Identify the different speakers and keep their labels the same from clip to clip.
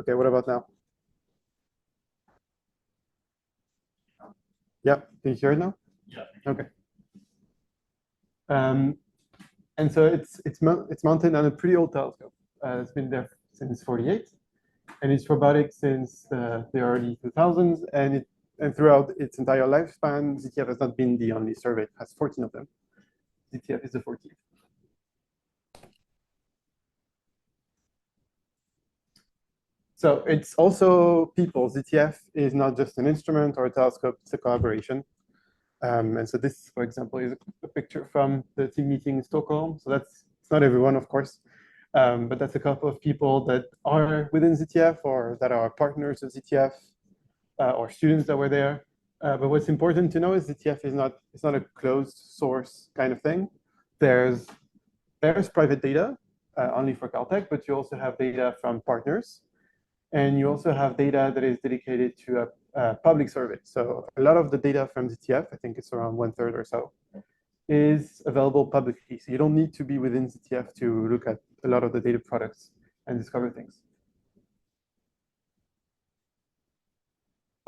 Speaker 1: Okay, what about now? Yeah, can you hear it now?
Speaker 2: Yeah.
Speaker 1: Okay. And so it's mounted on a pretty old telescope. It's been there since '48, and it's robotic since the early 2000s. And throughout its entire lifespan, ZTF has not been the only survey. It has 14 of them. ZTF is the 14th. So it's also people. ZTF is not just an instrument or a telescope, it's a collaboration. And so this, for example, is a picture from the team meeting in Stockholm. So it's not everyone, of course, but that's a couple of people that are within ZTF or that are partners of ZTF or students that were there. But what's important to know is ZTF is not a closed source kind of thing. There's private data only for Caltech, but you also have data from partners. And you also have data that is dedicated to a public survey. So a lot of the data from ZTF, I think it's around 1/3 or so, is available publicly. So you don't need to be within ZTF to look at a lot of the data products and discover things.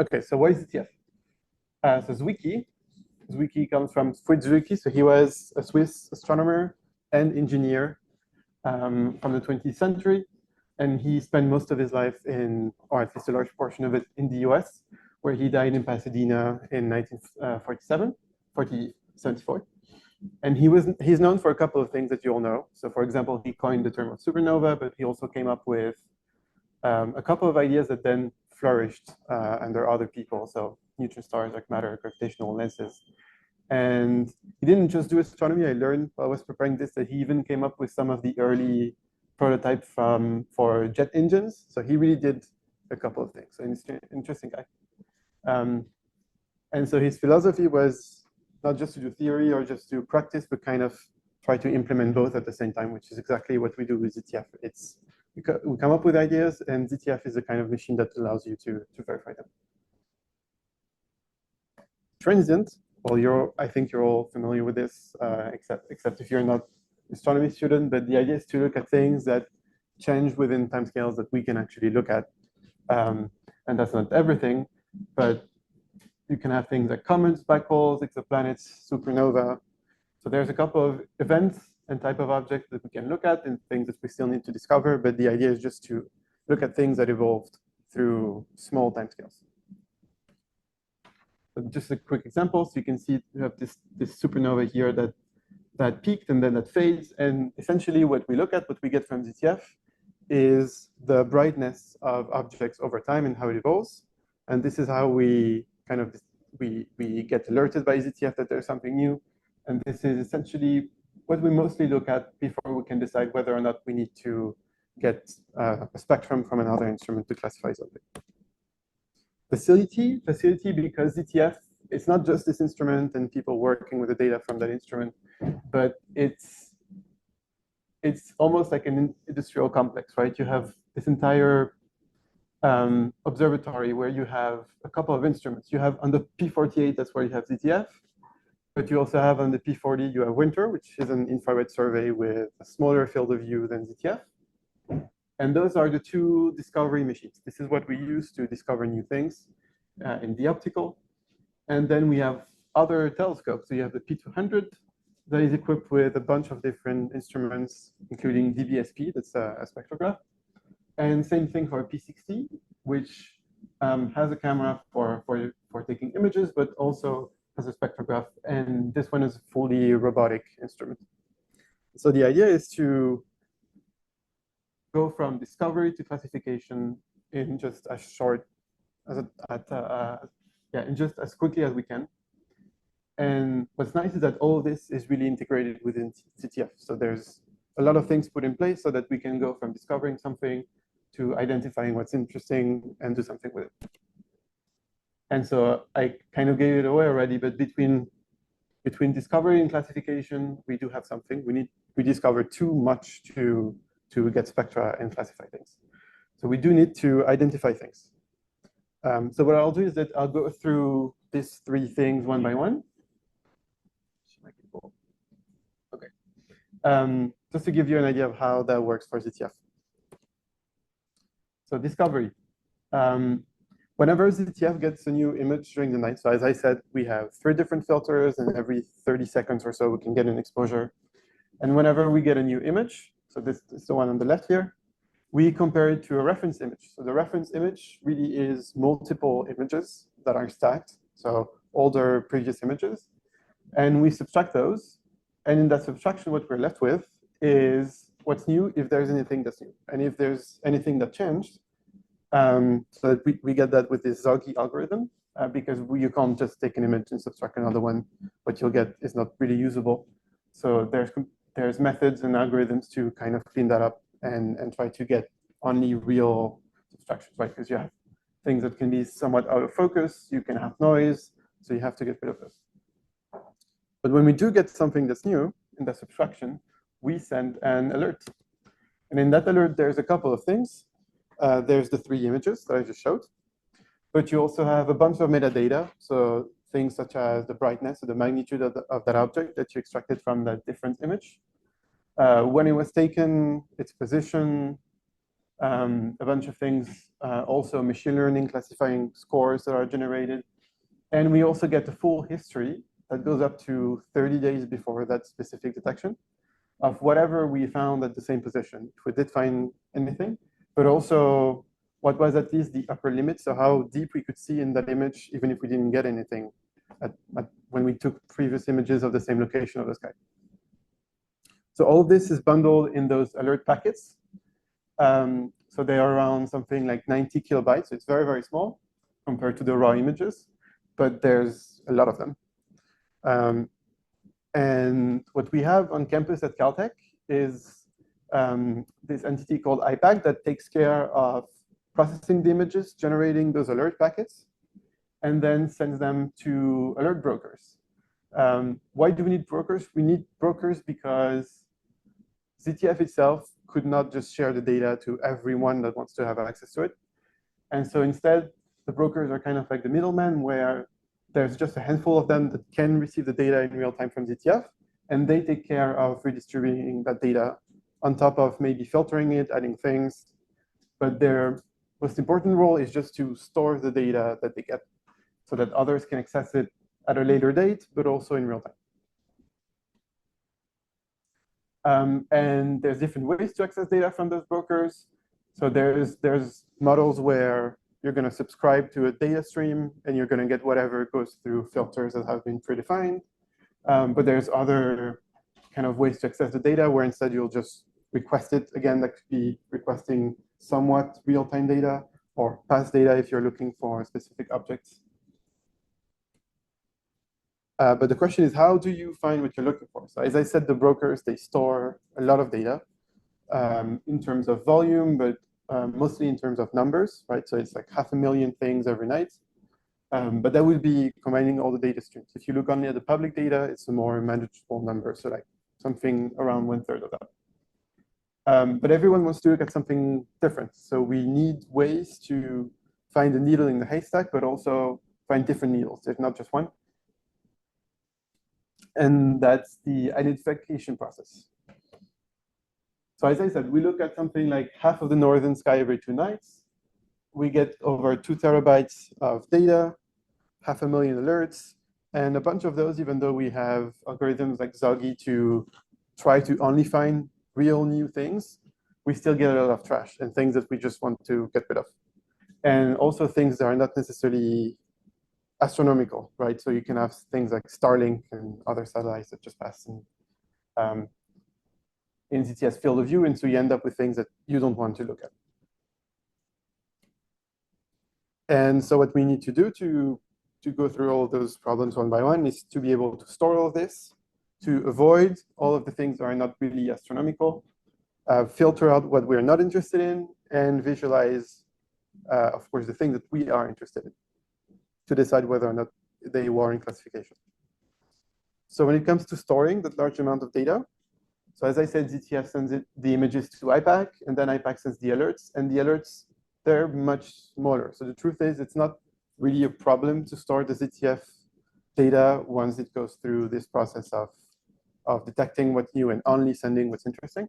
Speaker 1: Okay, so why ZTF? So Zwicky comes from Fritz Zwicky. So he was a Swiss astronomer and engineer from the 20th century. And he spent most of his life in, or at least a large portion of it, in the US, where he died in Pasadena in 1974. And he's known for a couple of things that you all know. So for example, he coined the term of supernova, but he also came up with a couple of ideas that then flourished under other people. So neutron stars, dark matter, gravitational lenses. And he didn't just do astronomy. I learned while I was preparing this that he even came up with some of the early prototype for jet engines. So he really did a couple of things. So he's an interesting guy. And so his philosophy was not just to do theory or just to practice, but kind of try to implement both at the same time, which is exactly what we do with ZTF. We come up with ideas, and ZTF is the kind of machine that allows you to verify them. Transient, well, I think you're all familiar with this, except if you're not astronomy student, but the idea is to look at things that change within timescales that we can actually look at. And that's not everything, but you can have things like comets, black holes, exoplanets, supernova. So there's a couple of events and type of objects that we can look at and things that we still need to discover. But the idea is just to look at things that evolved through small timescales. So just a quick example. So you can see you have this supernova here that peaked and then that fades. And essentially what we look at, what we get from ZTF is the brightness of objects over time and how it evolves. And this is how we kind of, we get alerted by ZTF that there's something new. And this is essentially what we mostly look at before we can decide whether or not we need to get a spectrum from another instrument to classify something. Facility because ZTF, it's not just this instrument and people working with the data from that instrument, but it's almost like an industrial complex, right? You have this entire observatory where you have a couple of instruments. You have on the P48, that's where you have ZTF, but you also have on the P40, you have Winter, which is an infrared survey with a smaller field of view than ZTF. And those are the two discovery machines. This is what we use to discover new things in the optical. And then we have other telescopes. So you have the P200 that is equipped with a bunch of different instruments, including DBSP, that's a spectrograph. And same thing for P60, which has a camera for taking images, but also has a spectrograph. And this one is a fully robotic instrument. So the idea is to go from discovery to classification in just as short in just as quickly as we can. And what's nice is that all of this is really integrated within ZTF. So there's a lot of things put in place so that we can go from discovering something to identifying what's interesting and do something with it. And so I kind of gave it away already, but between discovery and classification, we do have something. We discover too much to get spectra and classify things. So we do need to identify things. So what I'll do is that I'll go through these three things one by one. Okay. Just to give you an idea of how that works for ZTF. So discovery. Whenever ZTF gets a new image during the night, so as I said, we have 3 different filters, and every 30 seconds or so, we can get an exposure. And whenever we get a new image, so this is the one on the left here, we compare it to a reference image. So the reference image really is multiple images that are stacked, so older previous images. And we subtract those. And in that subtraction, what we're left with is what's new, if there's anything that's new. And if there's anything that changed, so that we get that with this Zwicky algorithm, because you can't just take an image and subtract another one. What you'll get is not really usable. So there's methods and algorithms to kind of clean that up and try to get only real subtractions, right? Because you have things that can be somewhat out of focus. You can have noise, so you have to get rid of those. But when we do get something that's new in the subtraction, we send an alert. And in that alert, there's a couple of things. There's the 3 images that I just showed, but you also have a bunch of metadata. So things such as the brightness or the magnitude of that object that you extracted from that different image. When it was taken, its position, a bunch of things, also machine learning, classifying scores that are generated. And we also get the full history that goes up to 30 days before that specific detection of whatever we found at the same position, if we did find anything, but also what was at least the upper limit, so how deep we could see in that image, even if we didn't get anything when we took previous images of the same location of the sky. So all of this is bundled in those alert packets. So they are around something like 90 kilobytes. So it's very, very small compared to the raw images, but there's a lot of them. And what we have on campus at Caltech is this entity called IPAC that takes care of processing the images, generating those alert packets, and then sends them to alert brokers. Why do we need brokers? We need brokers because ZTF itself could not just share the data to everyone that wants to have access to it. And so instead, the brokers are kind of like the middleman, where there's just a handful of them that can receive the data in real time from ZTF, and they take care of redistributing that data on top of maybe filtering it, adding things. But their most important role is just to store the data that they get so that others can access it at a later date, but also in real time. And there's different ways to access data from those brokers. So there's models where you're going to subscribe to a data stream, and you're going to get whatever goes through filters that have been predefined. But there's other kind of ways to access the data where instead you'll just request it. Again, that could be requesting somewhat real-time data or past data if you're looking for specific objects. But the question is, how do you find what you're looking for? So as I said, the brokers, they store a lot of data in terms of volume, but mostly in terms of numbers, right? So it's like 500,000 things every night. But that would be combining all the data streams. If you look only at the public data, it's a more manageable number. So like something around 1/3 of that. But everyone wants to look at something different. So we need ways to find a needle in the haystack, but also find different needles. There's not just one. And that's the identification process. So as I said, we look at something like half of the northern sky every 2 nights. We get over 2 terabytes of data, 500,000 alerts, and a bunch of those, even though we have algorithms like Zwicky to try to only find real new things, we still get a lot of trash and things that we just want to get rid of. And also things that are not necessarily astronomical, right? So you can have things like Starlink and other satellites that just pass in ZTF's field of view, and so you end up with things that you don't want to look at. And so what we need to do to go through all of those problems one by one is to be able to store all of this, to avoid all of the things that are not really astronomical, filter out what we're not interested in, and visualize, of course, the things that we are interested in, to decide whether or not they warrant classification. So when it comes to storing that large amount of data, so as I said, ZTF sends the images to IPAC, and then IPAC sends the alerts, and the alerts, they're much smaller. So the truth is, it's not really a problem to store the ZTF data once it goes through this process of detecting what's new and only sending what's interesting.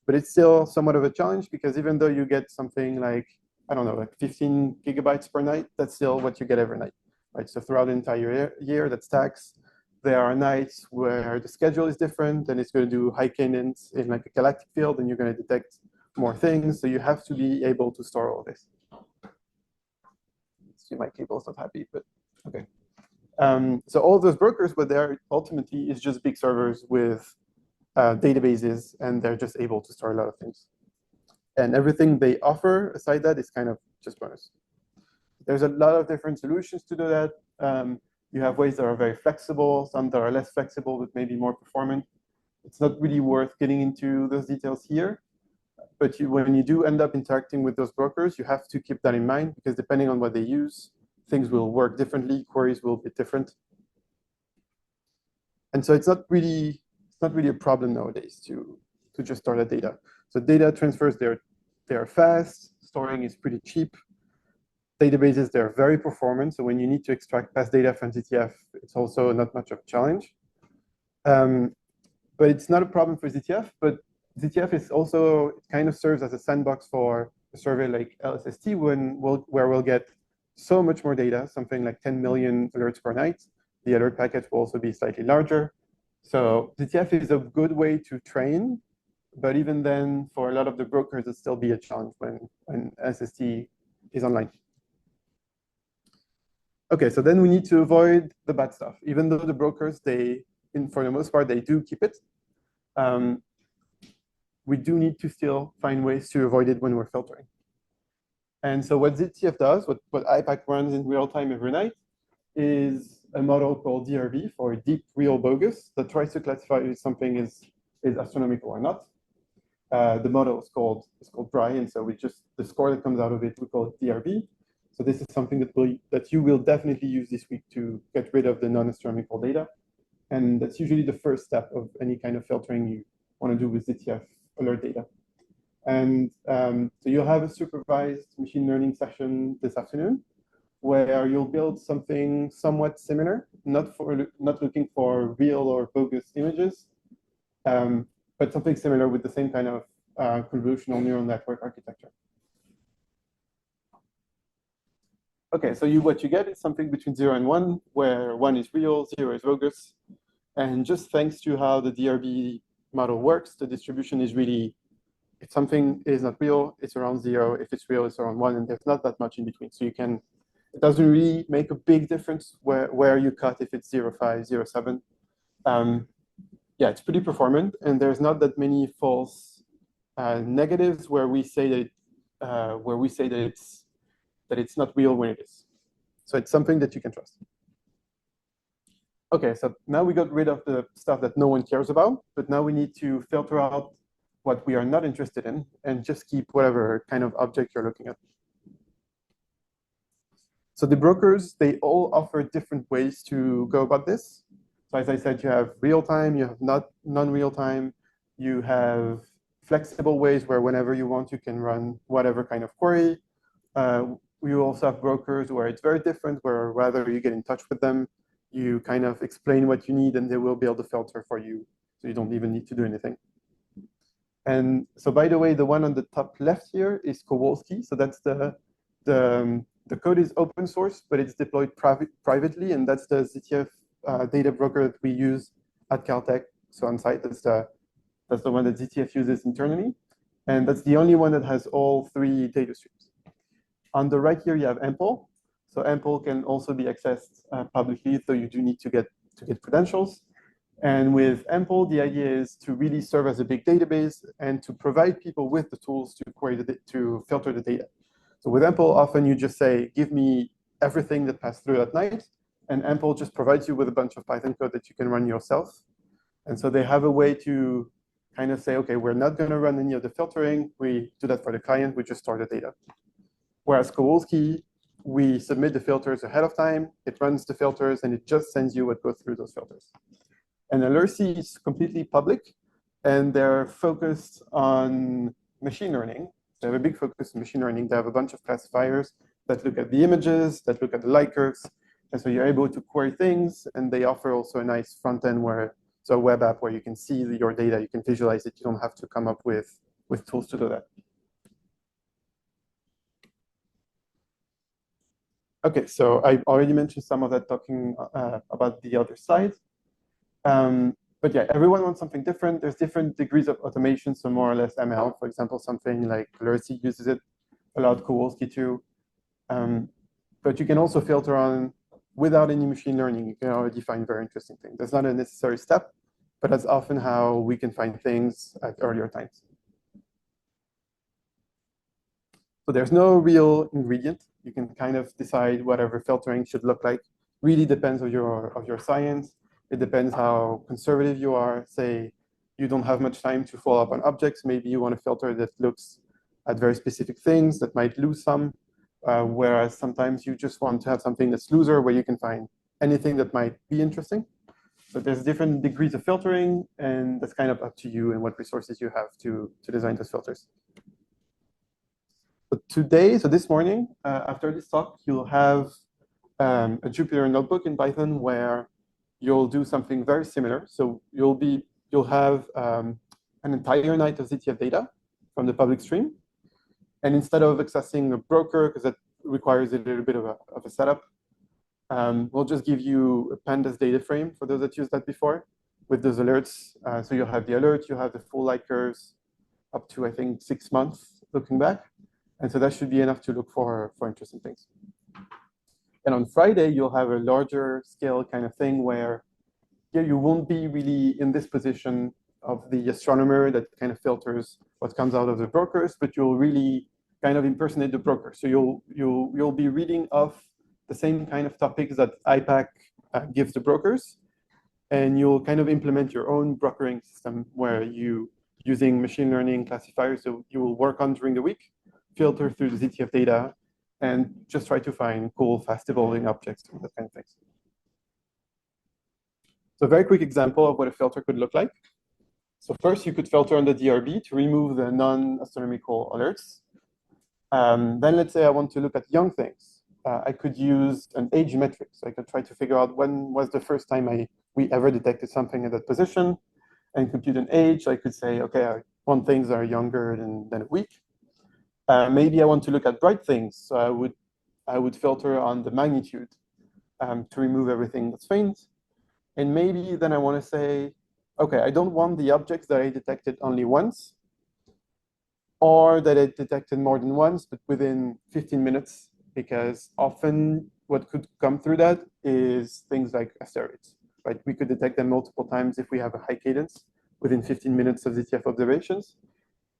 Speaker 1: But it's still somewhat of a challenge because even though you get something like, I don't know, like 15 gigabytes per night, that's still what you get every night, right? So throughout the entire year, that stacks. There are nights where the schedule is different and it's going to do high cadence in like a galactic field and you're going to detect more things. So you have to be able to store all this. See, my cable is not happy, but okay. So all those brokers, what they're ultimately is just big servers with databases, and they're just able to store a lot of things. And everything they offer aside that is kind of just bonus. There's a lot of different solutions to do that. You have ways that are very flexible, some that are less flexible, but maybe more performant. It's not really worth getting into those details here. But when you do end up interacting with those brokers, you have to keep that in mind because depending on what they use, things will work differently, queries will be different. And so it's not really a problem nowadays to just store the data. So data transfers, they're fast, storing is pretty cheap. Databases, they're very performant. So when you need to extract past data from ZTF, it's also not much of a challenge. But it's not a problem for ZTF, but ZTF is also, it kind of serves as a sandbox for a survey like LSST where we'll get so much more data, something like 10 million alerts per night. The alert package will also be slightly larger. So ZTF is a good way to train, but even then, for a lot of the brokers, it'll still be a challenge when SST is online. Okay, so then we need to avoid the bad stuff. Even though the brokers, for the most part, they do keep it. We do need to still find ways to avoid it when we're filtering. And so what ZTF does, what IPAC runs in real time every night, is a model called DRV for deep real bogus that tries to classify if something is astronomical or not. The model is called dry, and so the score that comes out of it, we call it DRV. So this is something that you will definitely use this week to get rid of the non-astronomical data. And that's usually the first step of any kind of filtering you want to do with ZTF alert data. And so you'll have a supervised machine learning session this afternoon where you'll build something somewhat similar, not looking for real or bogus images, but something similar with the same kind of convolutional neural network architecture. Okay, so what you get is something between 0 and 1, where 1 is real, 0 is bogus. And just thanks to how the DRB model works, the distribution is really, if something is not real, it's around 0. If it's real, it's around 1, and there's not that much in between. So it doesn't really make a big difference where you cut if it's 0.5, 0.7. Yeah, it's pretty performant, and there's not that many false negatives where we say that it's not real when it is. So it's something that you can trust. Okay, so now we got rid of the stuff that no one cares about, but now we need to filter out what we are not interested in and just keep whatever kind of object you're looking at. So the brokers, they all offer different ways to go about this. So as I said, you have real time, you have non-real time, you have flexible ways where whenever you want, you can run whatever kind of query. We also have brokers where it's very different, where rather you get in touch with them, you kind of explain what you need, and they will be able to filter for you. So you don't even need to do anything. And so, by the way, the one on the top left here is Kowalski. So that's the code is open source, but it's deployed privately, and that's the ZTF data broker that we use at Caltech. So on site, that's the one that ZTF uses internally, and that's the only one that has all 3 data streams. On the right here, you have Ample. So Ample can also be accessed publicly, though you do need to get credentials. And with Ample, the idea is to really serve as a big database and to provide people with the tools to filter the data. So with Ample, often you just say, give me everything that passed through that night, and Ample just provides you with a bunch of Python code that you can run yourself. And so they have a way to kind of say, okay, we're not going to run any of the filtering. We do that for the client. We just store the data. Whereas Kowalski, we submit the filters ahead of time. It runs the filters, and it just sends you what goes through those filters. And Alercy is completely public, and they're focused on machine learning. They have a big focus on machine learning. They have a bunch of classifiers that look at the images, that look at the light curves. And so you're able to query things, and they offer also a nice front end so a web app where you can see your data, you can visualize it. You don't have to come up with with tools to do that. Okay, so I already mentioned some of that talking about the other side. But yeah, everyone wants something different. There's different degrees of automation, so more or less ML. For example, something like Lurcy uses it, a lot Kowalski too. But you can also filter on without any machine learning. You can already find very interesting things. That's not a necessary step, but that's often how we can find things at earlier times. So there's no real ingredient. You can kind of decide whatever filtering should look like. Really depends on your science. It depends how conservative you are. Say you don't have much time to follow up on objects. Maybe you want a filter that looks at very specific things that might lose some. Whereas sometimes you just want to have something that's looser where you can find anything that might be interesting. So there's different degrees of filtering, and that's kind of up to you and what resources you have to design those filters. So today, so this morning, after this talk, you'll have a Jupyter notebook in Python where you'll do something very similar. So you'll have an entire night of ZTF data from the public stream. And instead of accessing a broker, because that requires a little bit of a setup, we'll just give you a pandas data frame for those that used that before with those alerts. So you'll have the alert, you have the full light curves up to, I think, 6 months looking back. And so that should be enough to look for interesting things. And on Friday, you'll have a larger scale kind of thing where you won't be really in this position of the astronomer that kind of filters what comes out of the brokers, but you'll really kind of impersonate the broker. So you'll be reading off the same kind of topics that IPAC gives the brokers, and you'll kind of implement your own brokering system where you, using machine learning classifiers, so you will work on during the week, filter through the ZTF data, and just try to find cool, fast evolving objects and that kind of things. So a very quick example of what a filter could look like. So first, you could filter on the DRB to remove the non-astronomical alerts. Then let's say I want to look at young things. I could use an age metric. So I could try to figure out when was the first time we ever detected something at that position and compute an age. I could say, okay, I want things that are younger than a week. Maybe I want to look at bright things. So I would filter on the magnitude to remove everything that's faint. And maybe then I want to say, okay, I don't want the objects that I detected only once, or that I detected more than once, but within 15 minutes, because often what could come through that is things like asteroids, right? We could detect them multiple times if we have a high cadence within 15 minutes of ZTF observations.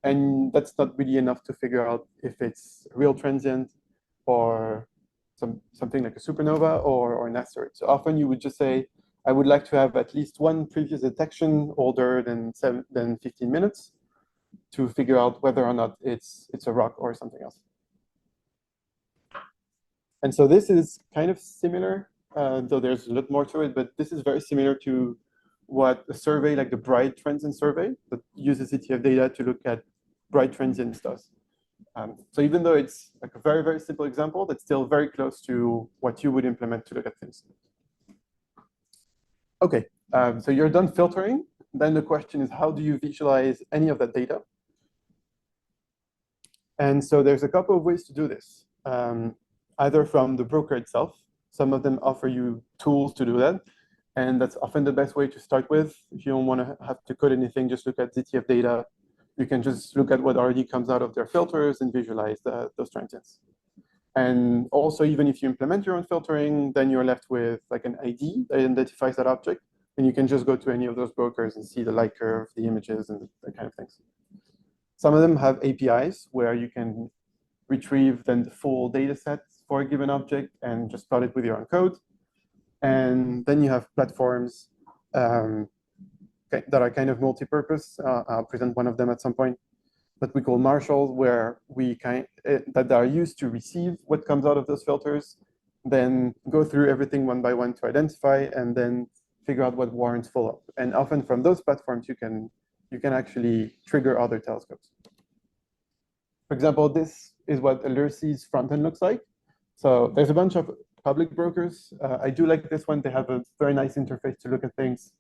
Speaker 1: And that's not really enough to figure out if it's a real transient or something like a supernova or an asteroid. So often you would just say, I would like to have at least one previous detection older than 15 minutes to figure out whether or not it's a rock or something else. And so this is kind of similar, though there's a lot more to it, but this is very similar to what a survey like the Bright Transient survey that uses ZTF data to look at bright transients does. So even though it's like a very, very simple example, that's still very close to what you would implement to look at things. Okay, so you're done filtering. Then the question is, how do you visualize any of that data? And so there's a couple of ways to do this, either from the broker itself. Some of them offer you tools to do that. And that's often the best way to start with. If you don't want to have to code anything, just look at ZTF data. You can just look at what already comes out of their filters and visualize those transients. And also, even if you implement your own filtering, then you're left with like an ID that identifies that object. And you can just go to any of those brokers and see the light curve, the images, and that kind of things. Some of them have APIs where you can retrieve then the full data set for a given object and just plot it with your own code. And then you have platforms that are kind of multi-purpose. I'll present one of them at some point, that we call marshals, where that are used to receive what comes out of those filters, then go through everything one by one to identify, and then figure out what warrants follow-up. And often from those platforms, you can actually trigger other telescopes. For example, this is what Lurcy's front end looks like. So there's a bunch of public brokers. I do like this one. They have a very nice interface to look at things.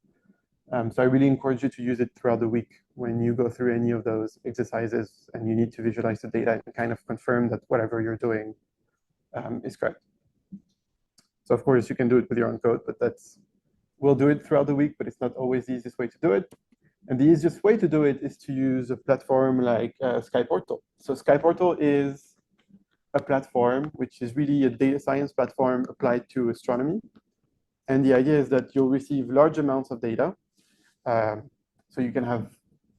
Speaker 1: So I really encourage you to use it throughout the week when you go through any of those exercises and you need to visualize the data and kind of confirm that whatever you're doing is correct. So of course you can do it with your own code, but we'll do it throughout the week, but it's not always the easiest way to do it. And the easiest way to do it is to use a platform like SkyPortal. So SkyPortal is a platform which is really a data science platform applied to astronomy. And the idea is that you'll receive large amounts of data. So you can have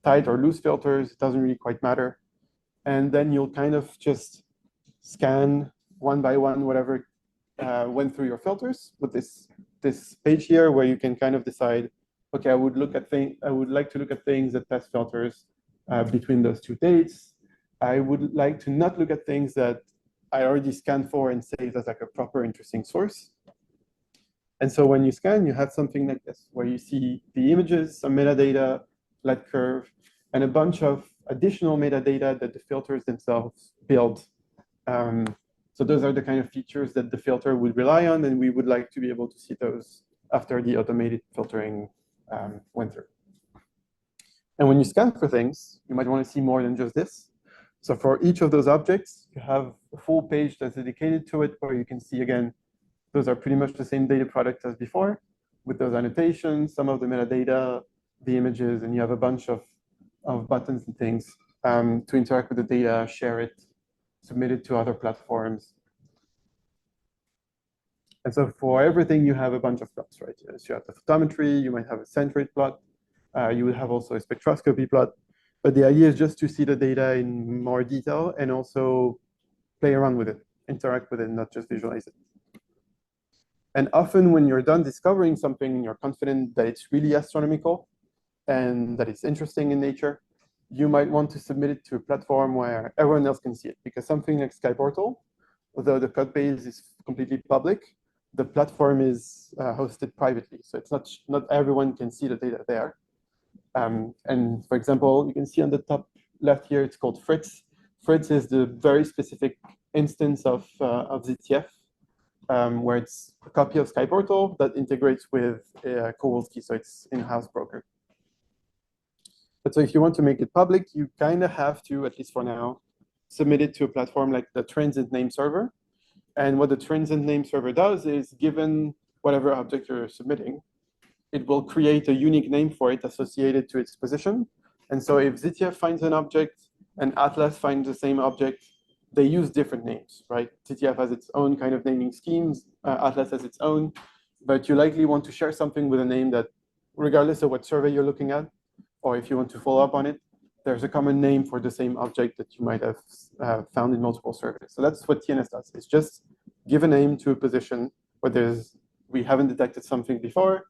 Speaker 1: tight or loose filters, it doesn't really quite matter. And then you'll kind of just scan one by one whatever went through your filters with this page here where you can kind of decide, okay, I would like to look at things that pass filters between those two dates. I would like to not look at things that I already scanned for and saved as like a proper interesting source. And so when you scan, you have something like this, where you see the images, some metadata, light curve, and a bunch of additional metadata that the filters themselves build. So those are the kind of features that the filter would rely on, and we would like to be able to see those after the automated filtering went through. And when you scan for things, you might want to see more than just this. So for each of those objects, you have a full page that's dedicated to it, where you can see, again, those are pretty much the same data product as before, with those annotations, some of the metadata, the images, and you have a bunch of buttons and things to interact with the data, share it, submit it to other platforms. And so for everything, you have a bunch of plots, right? So you have the photometry, you might have a centroid plot, you would have also a spectroscopy plot. But the idea is just to see the data in more detail and also play around with it, interact with it, not just visualize it. And often when you're done discovering something, you're confident that it's really astronomical and that it's interesting in nature, you might want to submit it to a platform where everyone else can see it. Because something like SkyPortal, although the code base is completely public, the platform is hosted privately. So it's not everyone can see the data there. And for example, you can see on the top left here, it's called Fritz. Fritz is the very specific instance of ZTF, where it's a copy of SkyPortal that integrates with Kowalski, so it's in-house broker. But so if you want to make it public, you kind of have to, at least for now, submit it to a platform like the transient name server. And what the transient name server does is, given whatever object you're submitting, it will create a unique name for it associated to its position. And so if ZTF finds an object and Atlas finds the same object, they use different names, right? ZTF has its own kind of naming schemes, Atlas has its own, but you likely want to share something with a name that, regardless of what survey you're looking at, or if you want to follow up on it, there's a common name for the same object that you might have found in multiple surveys. So that's what TNS does. It's just give a name to a position where we haven't detected something before,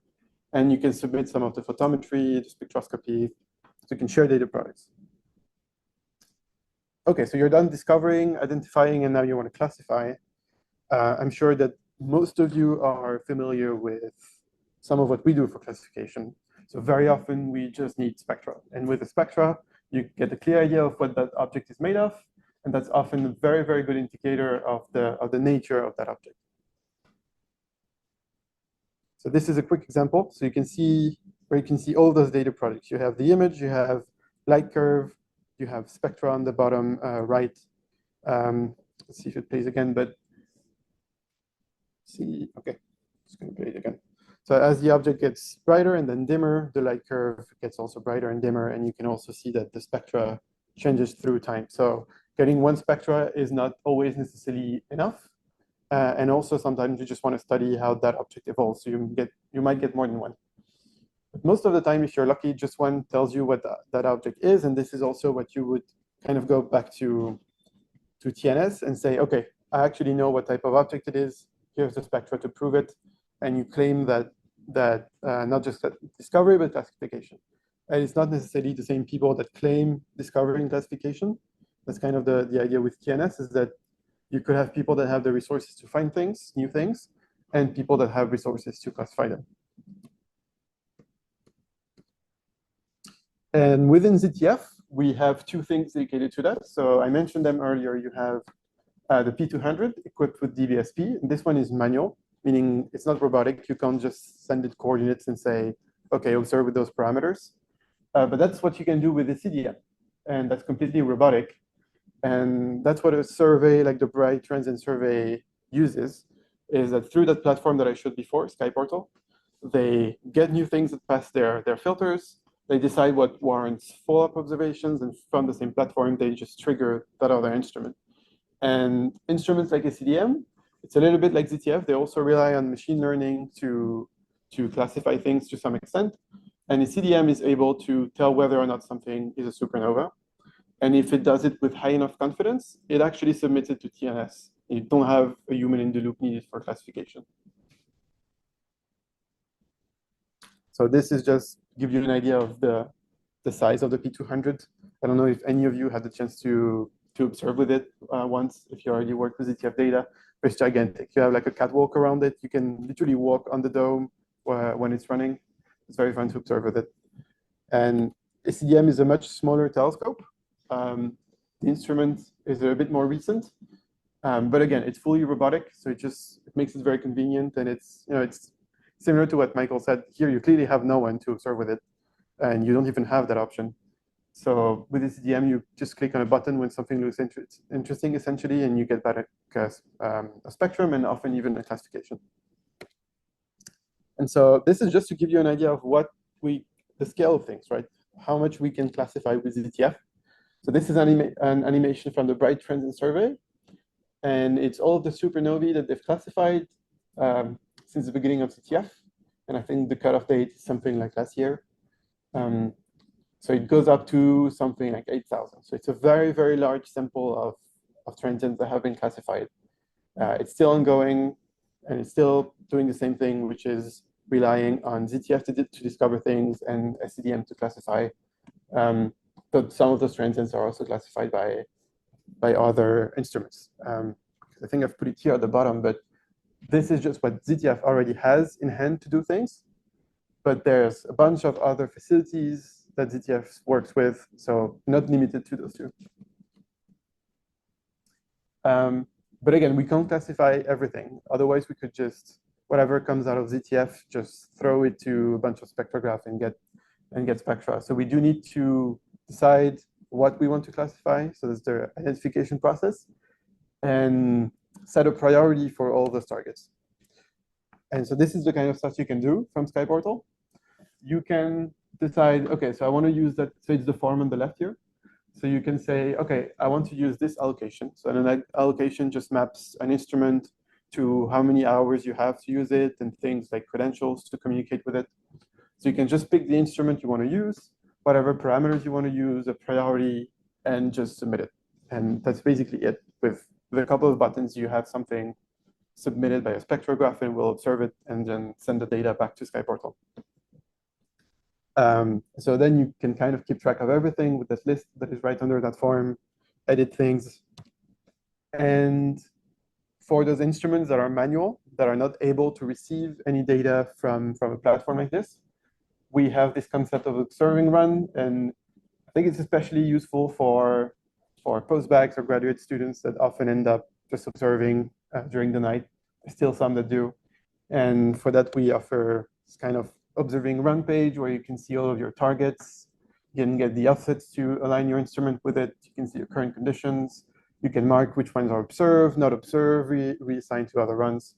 Speaker 1: and you can submit some of the photometry, the spectroscopy, so you can share data products. Okay, so you're done discovering, identifying, and now you want to classify. I'm sure that most of you are familiar with some of what we do for classification. So very often we just need spectra. And with the spectra, you get a clear idea of what that object is made of. And that's often a very, very good indicator of the nature of that object. So this is a quick example. So you can see all those data products. You have the image, you have light curve, you have spectra on the bottom right. Let's see if it plays again, but see, okay, just gonna play it again. So as the object gets brighter and then dimmer, the light curve gets also brighter and dimmer, and you can also see that the spectra changes through time. So getting one spectra is not always necessarily enough. And also sometimes you just want to study how that object evolves. So you might get more than one. But most of the time, if you're lucky, just one tells you what that object is. And this is also what you would kind of go back to TNS and say, okay, I actually know what type of object it is. Here's the spectra to prove it. And you claim that not just that discovery, but classification. And it's not necessarily the same people that claim discovery and classification. That's kind of the idea with TNS, is that you could have people that have the resources to find things, new things, and people that have resources to classify them. And within ZTF, we have two things dedicated to that. So I mentioned them earlier. You have the P200 equipped with DBSP. And this one is manual, meaning it's not robotic. You can't just send it coordinates and say, okay, observe with those parameters. But that's what you can do with the CDM. And that's completely robotic. And that's what a survey like the Bright Transient survey uses, is that through that platform that I showed before, SkyPortal, they get new things that pass their filters. They decide what warrants follow-up observations, and from the same platform, they just trigger that other instrument. And instruments like a CDM, it's a little bit like ZTF. They also rely on machine learning to classify things to some extent. And a CDM is able to tell whether or not something is a supernova. And if it does it with high enough confidence, it actually submits it to TNS. You don't have a human in the loop needed for classification. So this is just give you an idea of the size of the P200. I don't know if any of you had the chance to observe with it once, if you already worked with ZTF data, but it's gigantic. You have like a catwalk around it. You can literally walk on the dome when it's running. It's very fun to observe with it. And CDM is a much smaller telescope. The instrument is a bit more recent, but again, it's fully robotic, so it makes it very convenient, and it's similar to what Michael said. Here, you clearly have no one to observe with it, and you don't even have that option. So with the CDM, you just click on a button when something looks interesting, essentially, and you get back a spectrum and often even a classification. And so this is just to give you an idea of the scale of things, right? How much we can classify with ZTF. So this is an animation from the Bright Transient survey, and it's all of the supernovae that they've classified since the beginning of ZTF. And I think the cutoff date is something like last year. So it goes up to something like 8,000. So it's a very, very large sample of transients that have been classified. It's still ongoing, and it's still doing the same thing, which is relying on ZTF to discover things and SCDM to classify. But some of those transients are also classified by other instruments. I think I've put it here at the bottom, but this is just what ZTF already has in hand to do things. But there's a bunch of other facilities that ZTF works with, so not limited to those two. But again, we can't classify everything. Otherwise, we could just, whatever comes out of ZTF, just throw it to a bunch of spectrograph and get spectra. So we do need to decide what we want to classify. So there's the identification process, and set a priority for all those targets. And so this is the kind of stuff you can do from SkyPortal. You can decide, okay, so I want to use that. So it's the form on the left here. So you can say, okay, I want to use this allocation. So an allocation just maps an instrument to how many hours you have to use it and things like credentials to communicate with it. So you can just pick the instrument you want to use, whatever parameters you want to use, a priority, and just submit it. And that's basically it. With a couple of buttons, you have something submitted by a spectrograph, and we'll observe it and then send the data back to SkyPortal. So then you can kind of keep track of everything with this list that is right under that form, edit things. And for those instruments that are manual, that are not able to receive any data from a platform like this, we have this concept of observing run. And I think it's especially useful for postbacs or graduate students that often end up just observing during the night. There's still some that do. And for that, we offer this kind of observing run page where you can see all of your targets. You can get the offsets to align your instrument with it. You can see your current conditions. You can mark which ones are observed, not observed, reassign to other runs.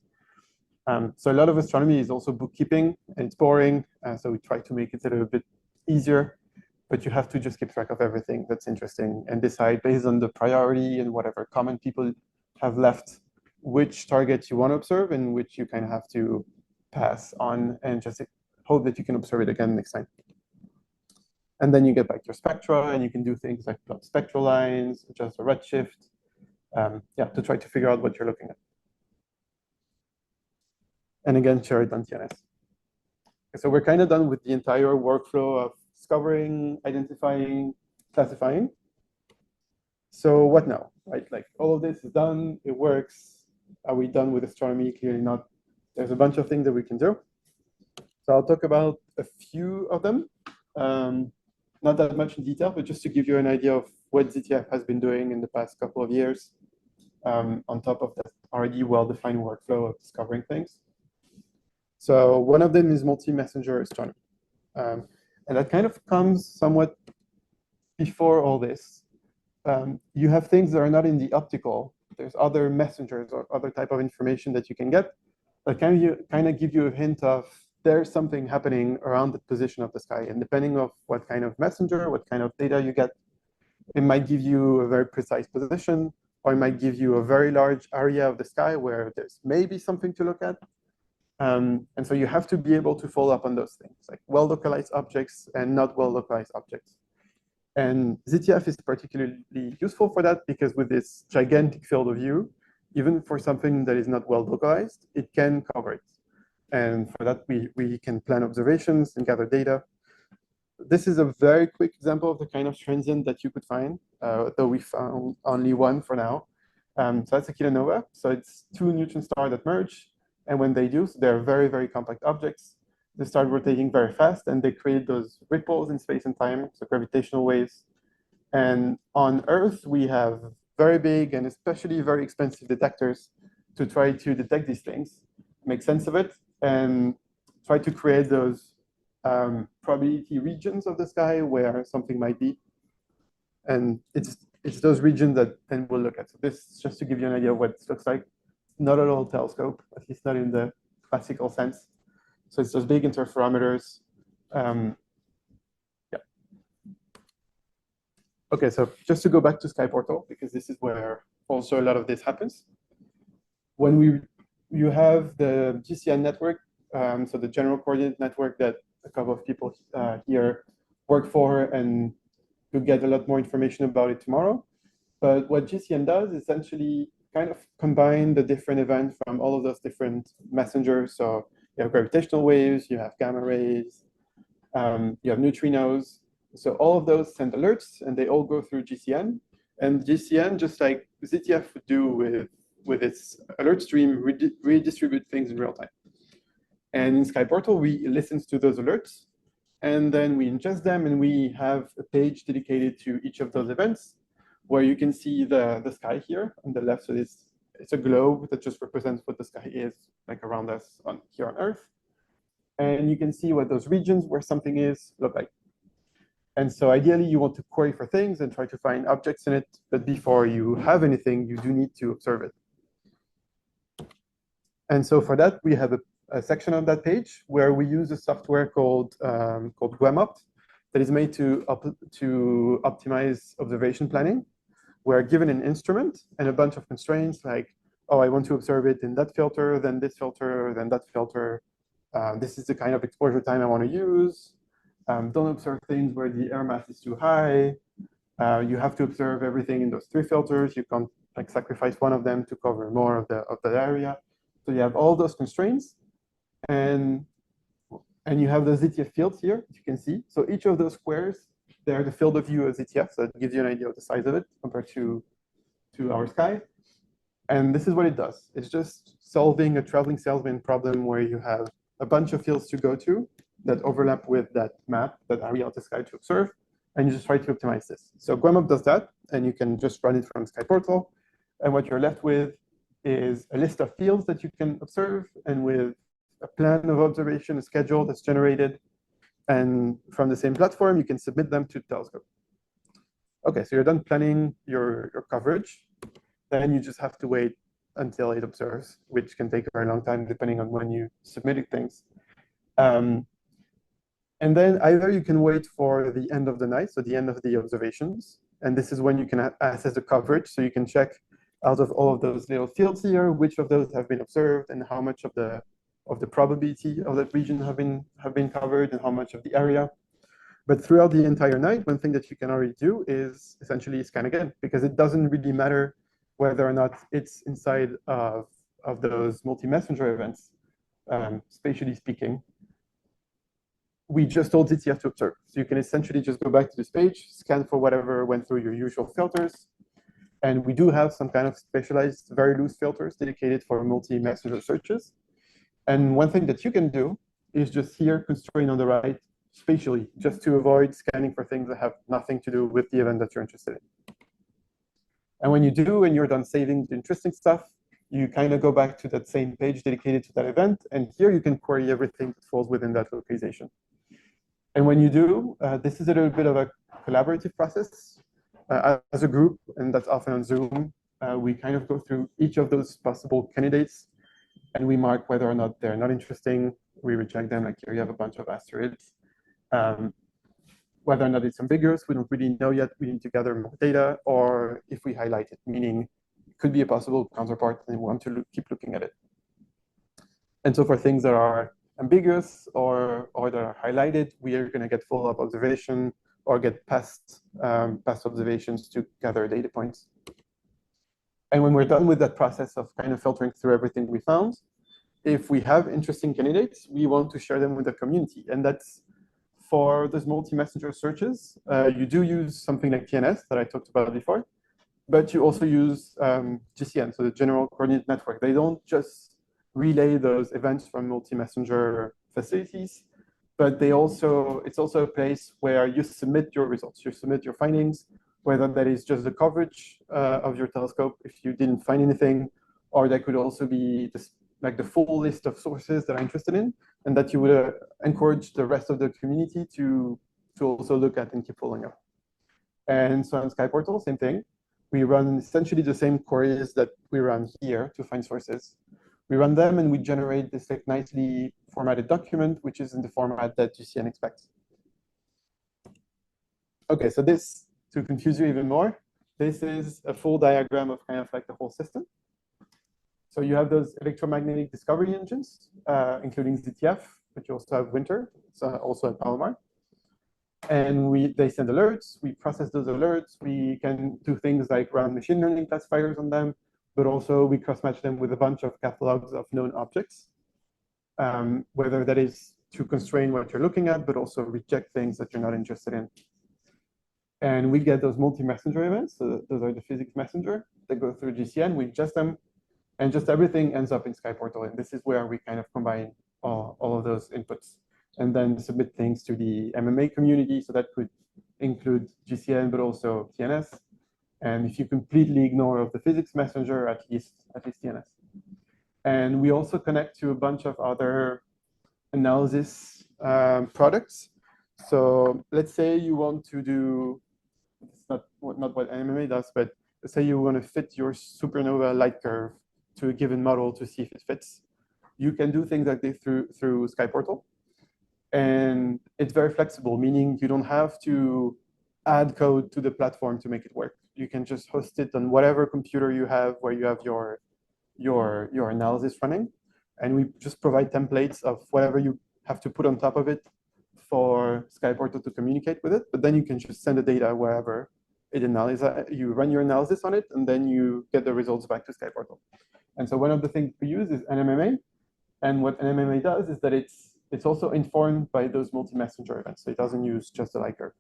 Speaker 1: So a lot of astronomy is also bookkeeping, and it's boring. So we try to make it a little bit easier. But you have to just keep track of everything that's interesting and decide based on the priority and whatever comment people have left, which targets you want to observe and which you kind of have to pass on and just hope that you can observe it again next time. And then you get back your spectra, and you can do things like plot spectral lines, adjust the redshift, to try to figure out what you're looking at. And again, share it on TNS. So we're kind of done with the entire workflow of discovering, identifying, classifying. So what now, right? Like all of this is done, it works. Are we done with astronomy? Clearly not. There's a bunch of things that we can do. So I'll talk about a few of them. Not that much in detail, but just to give you an idea of what ZTF has been doing in the past couple of years, on top of that already well-defined workflow of discovering things. So one of them is multi-messenger astronomy. And that kind of comes somewhat before all this. You have things that are not in the optical. There's other messengers or other type of information that you can get that kind of give you a hint of there's something happening around the position of the sky. And depending on what kind of messenger, what kind of data you get, it might give you a very precise position, or it might give you a very large area of the sky where there's maybe something to look at. And so you have to be able to follow up on those things, like well-localized objects and not well-localized objects. And ZTF is particularly useful for that because with this gigantic field of view, even for something that is not well-localized, it can cover it. And for that, we can plan observations and gather data. This is a very quick example of the kind of transient that you could find, though we found only one for now. So that's a kilonova. So it's two neutron stars that merge. And when they do, so they're very, very compact objects. They start rotating very fast, and they create those ripples in space and time, so gravitational waves. And on Earth, we have very big and especially very expensive detectors to try to detect these things, make sense of it, and try to create those probability regions of the sky where something might be. And it's those regions that then we'll look at. So this, just to give you an idea of what it looks like, not at all telescope, at least not in the classical sense. So it's those big interferometers. Yeah. Okay, so just to go back to Sky Portal, because this is where also a lot of this happens. When you have the GCN network, so the general coordinate network that a couple of people here work for, and you'll get a lot more information about it tomorrow. But what GCN does is essentially kind of combine the different events from all of those different messengers. So you have gravitational waves, you have gamma rays, you have neutrinos. So all of those send alerts, and they all go through GCN. And GCN, just like ZTF would do with its alert stream, redistribute things in real time. And in Sky Portal, we listen to those alerts, and then we ingest them, and we have a page dedicated to each of those events, where you can see the sky here on the left. So it's a globe that just represents what the sky is like around us here on Earth. And you can see what those regions where something is look like. And so ideally, you want to query for things and try to find objects in it. But before you have anything, you do need to observe it. And so for that, we have a section on that page where we use a software called GWEMOpt that is made to optimize observation planning. We're given an instrument and a bunch of constraints like, oh, I want to observe it in that filter, then this filter, then that filter. This is the kind of exposure time I want to use. Don't observe things where the air mass is too high. You have to observe everything in those three filters. You can't like sacrifice one of them to cover more of the area. So you have all those constraints, and you have the ZTF fields here, as you can see. So each of those squares, they're the field of view of ZTF, so it gives you an idea of the size of it compared to our sky. And this is what it does. It's just solving a traveling salesman problem where you have a bunch of fields to go to that overlap with that map, that area of the sky to observe, and you just try to optimize this. So GWEMOpt does that, and you can just run it from Sky Portal. And what you're left with is a list of fields that you can observe, and with a plan of observation, a schedule that's generated. And from the same platform, you can submit them to the telescope. Okay, so you're done planning your coverage. Then you just have to wait until it observes, which can take a very long time depending on when you submitted things. And then either you can wait for the end of the night, so the end of the observations. And this is when you can assess the coverage. So you can check out of all of those little fields here, which of those have been observed and how much of the probability of that region have been covered and how much of the area. But throughout the entire night, one thing that you can already do is essentially scan again, because it doesn't really matter whether or not it's inside of those multi-messenger events, spatially speaking. We just told ZTF to observe. So you can essentially just go back to this page, scan for whatever went through your usual filters. And we do have some kind of specialized, very loose filters dedicated for multi-messenger searches. And one thing that you can do is just here constrain on the right spatially, just to avoid scanning for things that have nothing to do with the event that you're interested in. And when you do, and you're done saving the interesting stuff, you kind of go back to that same page dedicated to that event. And here you can query everything that falls within that localization. And when you do, this is a little bit of a collaborative process as a group, and that's often on Zoom. We kind of go through each of those possible candidates, and we mark whether or not they're not interesting. We reject them, like here you have a bunch of asterisks. Whether or not it's ambiguous, we don't really know yet. We need to gather more data, or if we highlight it, meaning it could be a possible counterpart and we want to keep looking at it. And so for things that are ambiguous or that are highlighted, we are going to get follow-up observation or get past observations to gather data points. And when we're done with that process of kind of filtering through everything we found, if we have interesting candidates, we want to share them with the community. And that's for those multi-messenger searches. You do use something like TNS that I talked about before, but you also use GCN, so the General Coordinate Network. They don't just relay those events from multi-messenger facilities, but it's also a place where you submit your results, you submit your findings, whether that is just the coverage of your telescope if you didn't find anything, or that could also be like the full list of sources that are interested in, and that you would encourage the rest of the community to also look at and keep following up. And so on Sky Portal, same thing. We run essentially the same queries that we run here to find sources. We run them and we generate this like nicely formatted document, which is in the format that GCN expects. Okay, so this, to confuse you even more, this is a full diagram of kind of like the whole system. So you have those electromagnetic discovery engines, including ZTF, but you also have Winter. It's also at Palomar. And they send alerts, we process those alerts, we can do things like run machine learning classifiers on them, but also we cross-match them with a bunch of catalogs of known objects, whether that is to constrain what you're looking at, but also reject things that you're not interested in. And we get those multi-messenger events, so those are the physics messenger that go through GCN, we ingest them, and just everything ends up in Sky Portal. And this is where we kind of combine all of those inputs and then submit things to the MMA community. So that could include GCN, but also TNS. And if you completely ignore the physics messenger, at least TNS. And we also connect to a bunch of other analysis products. So let's say you want to do, it's not what MMA does, but let's say you want to fit your supernova light curve to a given model to see if it fits. You can do things like this through Sky Portal. And it's very flexible, meaning you don't have to add code to the platform to make it work. You can just host it on whatever computer you have where you have your analysis running. And we just provide templates of whatever you have to put on top of it for Sky Portal to communicate with it. But then you can just send the data wherever it analyzes. You run your analysis on it, and then you get the results back to Sky Portal. And so one of the things we use is NMMA. And what NMMA does is that it's also informed by those multi-messenger events. So it doesn't use just the light curve.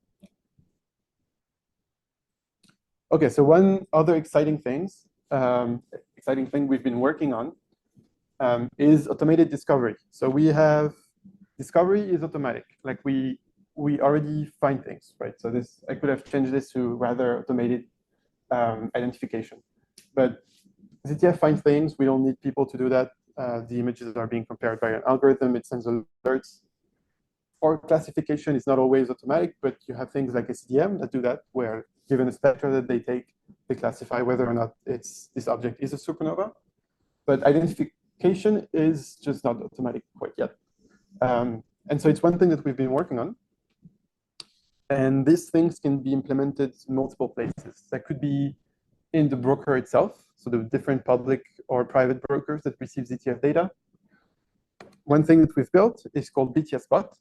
Speaker 1: Okay, so one other exciting thing we've been working on is automated discovery. So we have discovery is automatic. Like we already find things, right? So this, I could have changed this to rather automated identification. But ZTF finds things. We don't need people to do that. The images are being compared by an algorithm. It sends alerts. Or classification is not always automatic, but you have things like SDM that do that, where given a spectra that they take, they classify whether or not this object is a supernova. But identification is just not automatic quite yet. And so it's one thing that we've been working on. And these things can be implemented in multiple places. That could be in the broker itself, so the different public or private brokers that receive ZTF data. One thing that we've built is called BTS bot,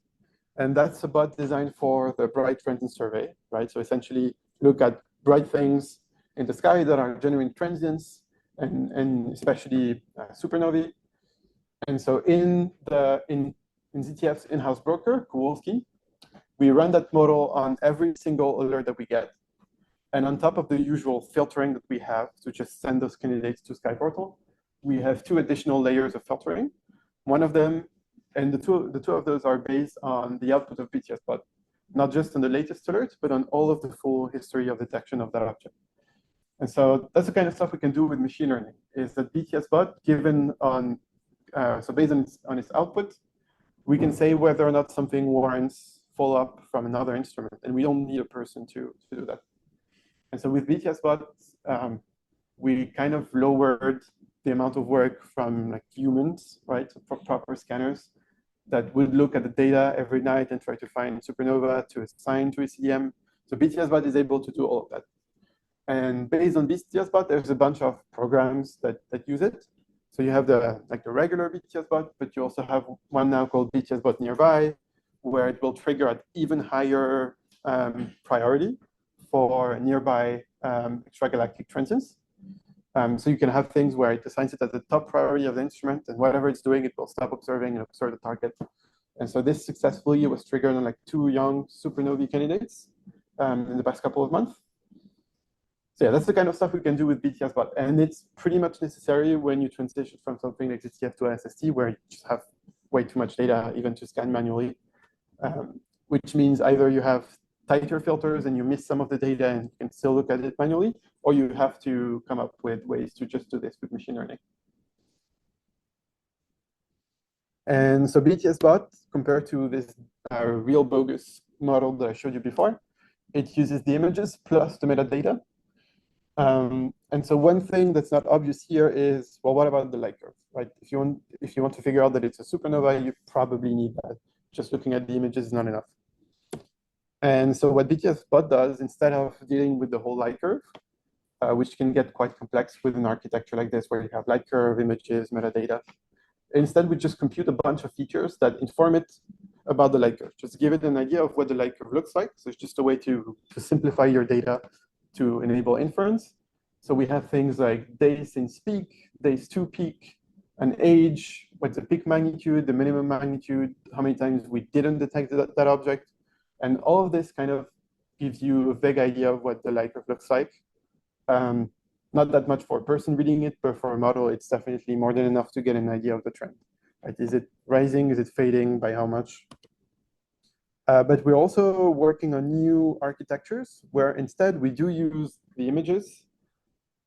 Speaker 1: and that's a bot designed for the bright transient survey, right? So essentially look at bright things in the sky that are genuine transients and especially supernovae. And so in ZTF's in-house broker, Kowalski, we run that model on every single alert that we get. And on top of the usual filtering that we have to just send those candidates to Sky Portal, we have 2 additional layers of filtering. One of them, and the two of those are based on the output of BTS bot, not just on the latest alerts, but on all of the full history of detection of that object. And so that's the kind of stuff we can do with machine learning, is that BTS bot, given on, so based on its output, we can say whether or not something warrants follow-up from another instrument, and we don't need a person to do that. And so with BTSbot, we kind of lowered the amount of work from like humans, right, proper scanners that would look at the data every night and try to find supernova to assign to a CDM. So BTSbot is able to do all of that. And based on BTSbot, there's a bunch of programs that use it. So you have the regular BTSbot, but you also have one now called BTSbot Nearby, where it will trigger at even higher priority for nearby extragalactic transients. So you can have things where it assigns it as the top priority of the instrument, and whatever it's doing, it will stop observing and observe the target. And so this successfully was triggered on like 2 young supernovae candidates in the past couple of months. So yeah, that's the kind of stuff we can do with BTSbot. And it's pretty much necessary when you transition from something like ZTF to SST, where you just have way too much data even to scan manually, which means either you have tighter filters and you miss some of the data and you can still look at it manually, or you have to come up with ways to just do this with machine learning. And so BTSbot, compared to this real bogus model that I showed you before, it uses the images plus the metadata. And so one thing that's not obvious here is, well, what about the light curve, right? If you want to figure out that it's a supernova, you probably need that. Just looking at the images is not enough. And so what BTSbot does, instead of dealing with the whole light curve, which can get quite complex with an architecture like this, where you have light curve, images, metadata, instead we just compute a bunch of features that inform it about the light curve. Just give it an idea of what the light curve looks like. So it's just a way to simplify your data to enable inference. So we have things like days since peak, days to peak, an age, what's the peak magnitude, the minimum magnitude, how many times we didn't detect that object. And all of this kind of gives you a vague idea of what the light curve looks like. Not that much for a person reading it, but for a model, it's definitely more than enough to get an idea of the trend. Right? Is it rising? Is it fading? By how much? But we're also working on new architectures where instead we do use the images,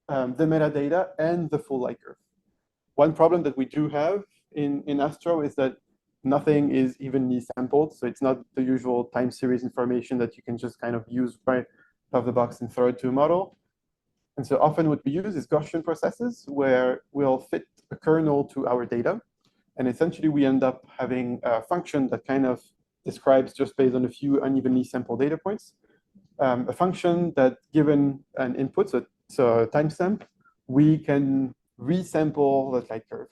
Speaker 1: the metadata, and the full light curve. One problem that we do have in Astro is that nothing is evenly sampled. So it's not the usual time series information that you can just kind of use right out of the box and throw it to a model. And so often what we use is Gaussian processes where we'll fit a kernel to our data. And essentially we end up having a function that kind of describes, just based on a few unevenly sampled data points, a function that given an input, so a timestamp, we can resample that light curve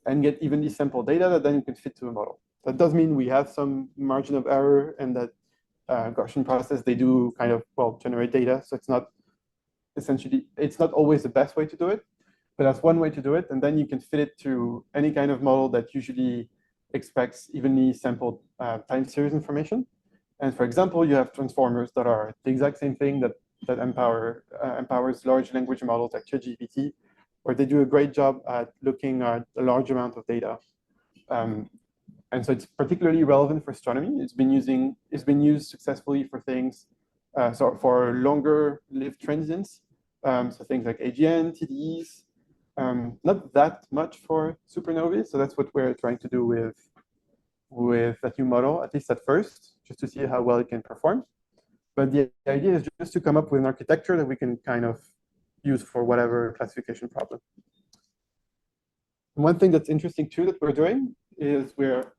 Speaker 1: and get evenly sampled data that then you can fit to a model. That does mean we have some margin of error, and that Gaussian process, they do kind of, well, generate data. So it's not essentially, it's not always the best way to do it, but that's one way to do it. And then you can fit it to any kind of model that usually expects evenly sampled time series information. And for example, you have transformers that are the exact same thing that empowers large language models like ChatGPT, where they do a great job at looking at a large amount of data. And so it's particularly relevant for astronomy. It's been used successfully for things, so for longer lived transients, so things like AGN, TDEs, not that much for supernovae. So that's what we're trying to do with that new model, at least at first, just to see how well it can perform. But the idea is just to come up with an architecture that we can kind of use for whatever classification problem. And one thing that's interesting too that we're doing is we're,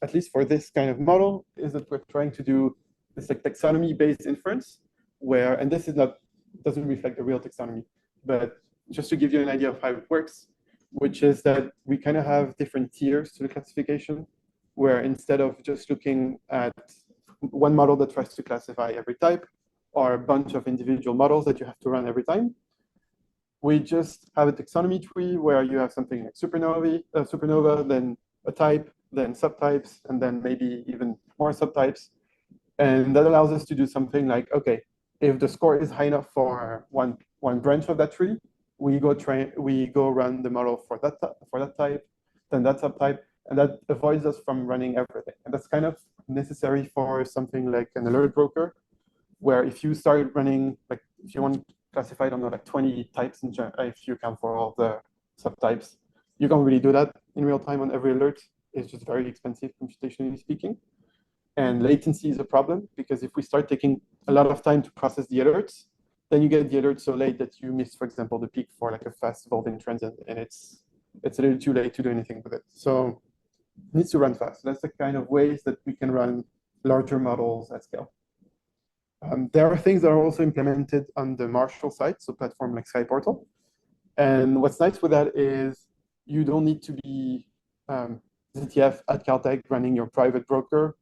Speaker 1: at least for this kind of model, is that we're trying to do this like taxonomy-based inference, where, and this is not, doesn't reflect the real taxonomy, but just to give you an idea of how it works, which is that we kind of have different tiers to the classification, where instead of just looking at one model that tries to classify every type, or a bunch of individual models that you have to run every time, we just have a taxonomy tree where you have something like supernova, then a type, then subtypes, and then maybe even more subtypes. And that allows us to do something like, okay, if the score is high enough for one branch of that tree, we go run the model for that type, then that subtype, and that avoids us from running everything. And that's kind of necessary for something like an alert broker, where if you start running, like if you want to classify, I don't know, like 20 types, if you account for all the subtypes, you can't really do that in real time on every alert. It's just very expensive, computationally speaking. And latency is a problem, because if we start taking a lot of time to process the alerts, then you get the alert so late that you miss, for example, the peak for like a fast evolving transient, and it's a little too late to do anything with it. So it needs to run fast. That's the kind of ways that we can run larger models at scale. There are things that are also implemented on the Marshall side, so platform like SkyPortal. And what's nice with that is you don't need to be ZTF at Caltech running your private broker.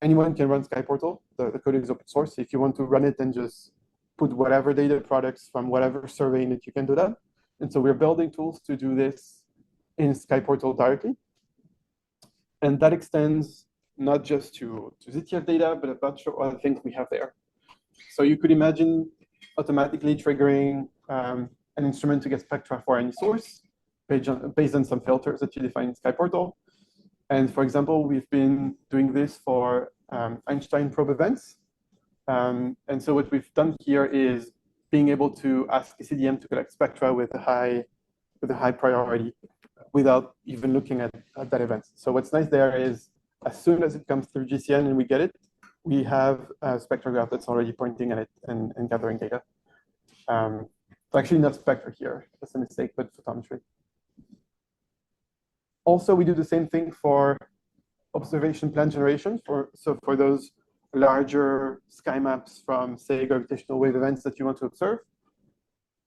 Speaker 1: Anyone can run SkyPortal. The code is open source. If you want to run it and just put whatever data products from whatever survey in it, you can do that. And so we're building tools to do this in SkyPortal directly. And that extends not just to ZTF data, but a bunch of other things we have there. So you could imagine automatically triggering an instrument to get spectra for any source based on some filters that you define in SkyPortal. And for example, we've been doing this for Einstein probe events. And so what we've done here is being able to ask a CDM to collect spectra with a high priority without even looking at that event. So what's nice there is as soon as it comes through GCN and we get it, we have a spectrograph that's already pointing at it and gathering data. So actually not spectra here, that's a mistake, but photometry. Also, we do the same thing for observation plan generation. So for those larger sky maps from, say, gravitational wave events that you want to observe,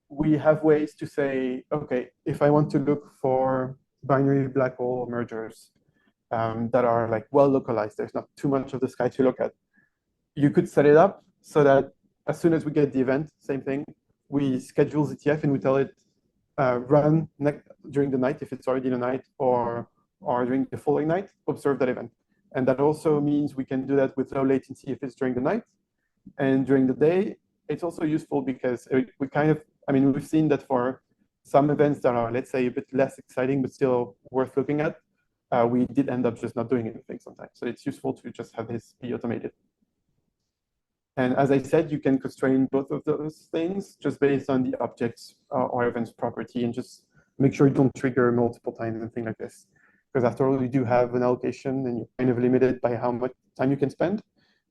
Speaker 1: we have ways to say, okay, if I want to look for binary black hole mergers that are like well localized, there's not too much of the sky to look at, you could set it up so that as soon as we get the event, same thing, we schedule ZTF and we tell it run during the night if it's already the night, or during the following night, observe that event. And that also means we can do that with low latency if it's during the night. And during the day, it's also useful because we kind of, I mean, we've seen that for some events that are, let's say, a bit less exciting, but still worth looking at, we did end up just not doing anything sometimes. So it's useful to just have this be automated. And as I said, you can constrain both of those things just based on the objects or events property, and just make sure you don't trigger multiple times and things like this. Because after all, you do have an allocation and you're kind of limited by how much time you can spend.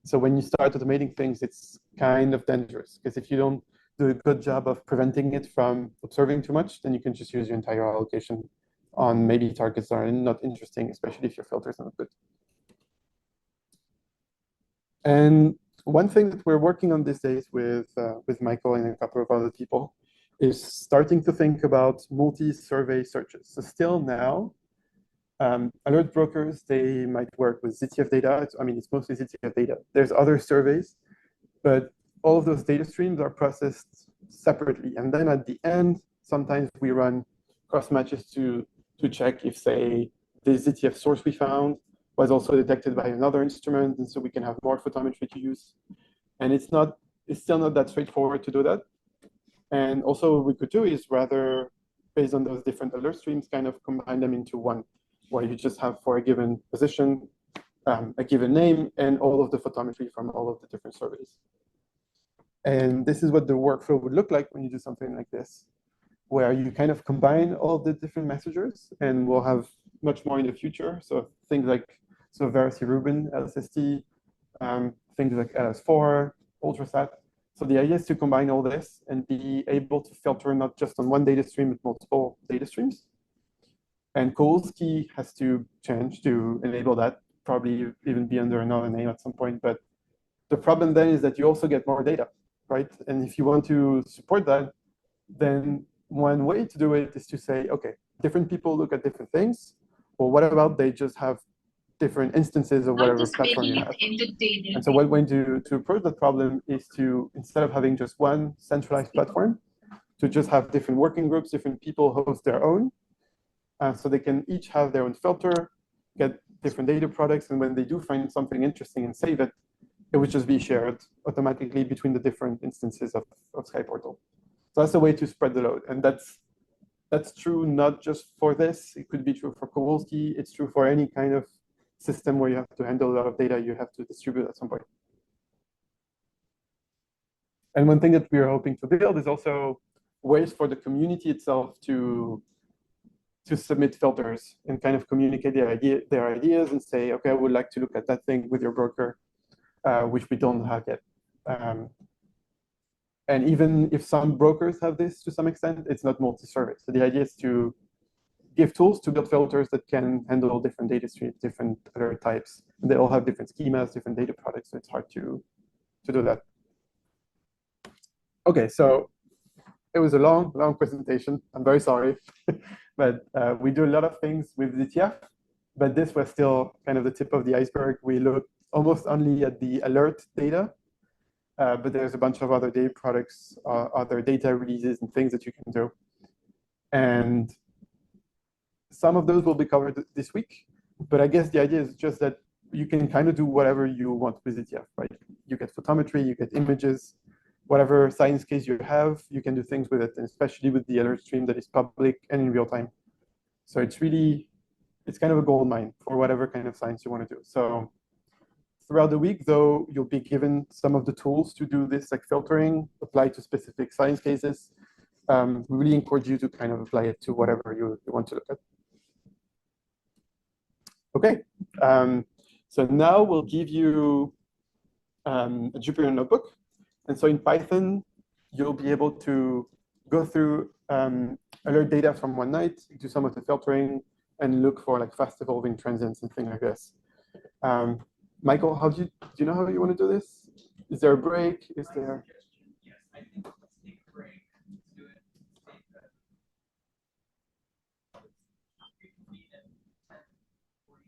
Speaker 1: So when you start automating things, it's kind of dangerous, because if you don't do a good job of preventing it from observing too much, then you can just use your entire allocation on maybe targets that are not interesting, especially if your filters are not good. And one thing that we're working on these days with Michael and a couple of other people is starting to think about multi-survey searches. So still now, alert brokers, they might work with ZTF data. I mean, it's mostly ZTF data. There's other surveys, but all of those data streams are processed separately. And then at the end, sometimes we run cross matches to check if, say, the ZTF source we found was also detected by another instrument, and so we can have more photometry to use. And it's still not that straightforward to do that. And also what we could do is rather, based on those different alert streams, kind of combine them into one, where you just have for a given position, a given name, and all of the photometry from all of the different surveys. And this is what the workflow would look like when you do something like this, where you kind of combine all the different messengers, and we'll have much more in the future. So things like Verity Rubin, LSST, things like LS4, Ultrasat. So the idea is to combine all this and be able to filter not just on one data stream, but multiple data streams. And Kowalski has to change to enable that, probably even be under another name at some point. But the problem then is that you also get more data, right? And if you want to support that, then one way to do it is to say, okay, different people look at different things. Well, what about they just have different instances of whatever platform you have? And so one way to approach that problem is to, instead of having just one centralized platform, to just have different working groups, different people host their own. So they can each have their own filter, get different data products, and when they do find something interesting and save it, it would just be shared automatically between the different instances of SkyPortal. So that's a way to spread the load. And that's true not just for this. It could be true for Kowalski. It's true for any kind of system where you have to handle a lot of data you have to distribute at some point. And one thing that we are hoping to build is also ways for the community itself to to submit filters and kind of communicate their ideas and say, okay, I would like to look at that thing with your broker, which we don't have yet. And even if some brokers have this to some extent, it's not multi-service. So the idea is to give tools to build filters that can handle different data streams, different alert types. And they all have different schemas, different data products, so it's hard to do that. Okay, so it was a long presentation. I'm very sorry. But we do a lot of things with ZTF, but this was still kind of the tip of the iceberg. We looked almost only at the alert data, but there's a bunch of other data products, other data releases and things that you can do. And some of those will be covered this week, but I guess the idea is just that you can kind of do whatever you want with ZTF, right? You get photometry, you get images, whatever science case you have, you can do things with it, and especially with the alert stream that is public and in real time. So it's kind of a gold mine for whatever kind of science you want to do. So throughout the week, though, you'll be given some of the tools to do this, like filtering, apply to specific science cases. We really encourage you to kind of apply it to whatever you want to look at. Okay, so now we'll give you a Jupyter notebook. And so in Python, you'll be able to go through alert data from one night, do some of the filtering, and look for like fast evolving transients and things like this. Michael, do you know how you want to do this? Is there a break? Is there?
Speaker 2: Yes, I think let's take a break. Let's do it. Take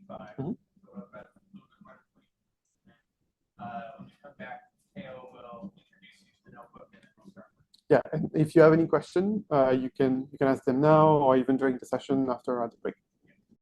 Speaker 2: 10:45.
Speaker 1: Mm-hmm.
Speaker 2: So about a little bit more than 20 minutes. When we come back, Theo will introduce you to the notebook, and then we'll start.
Speaker 1: Yeah, and if you have any question, you can ask them now or even during the session after the break.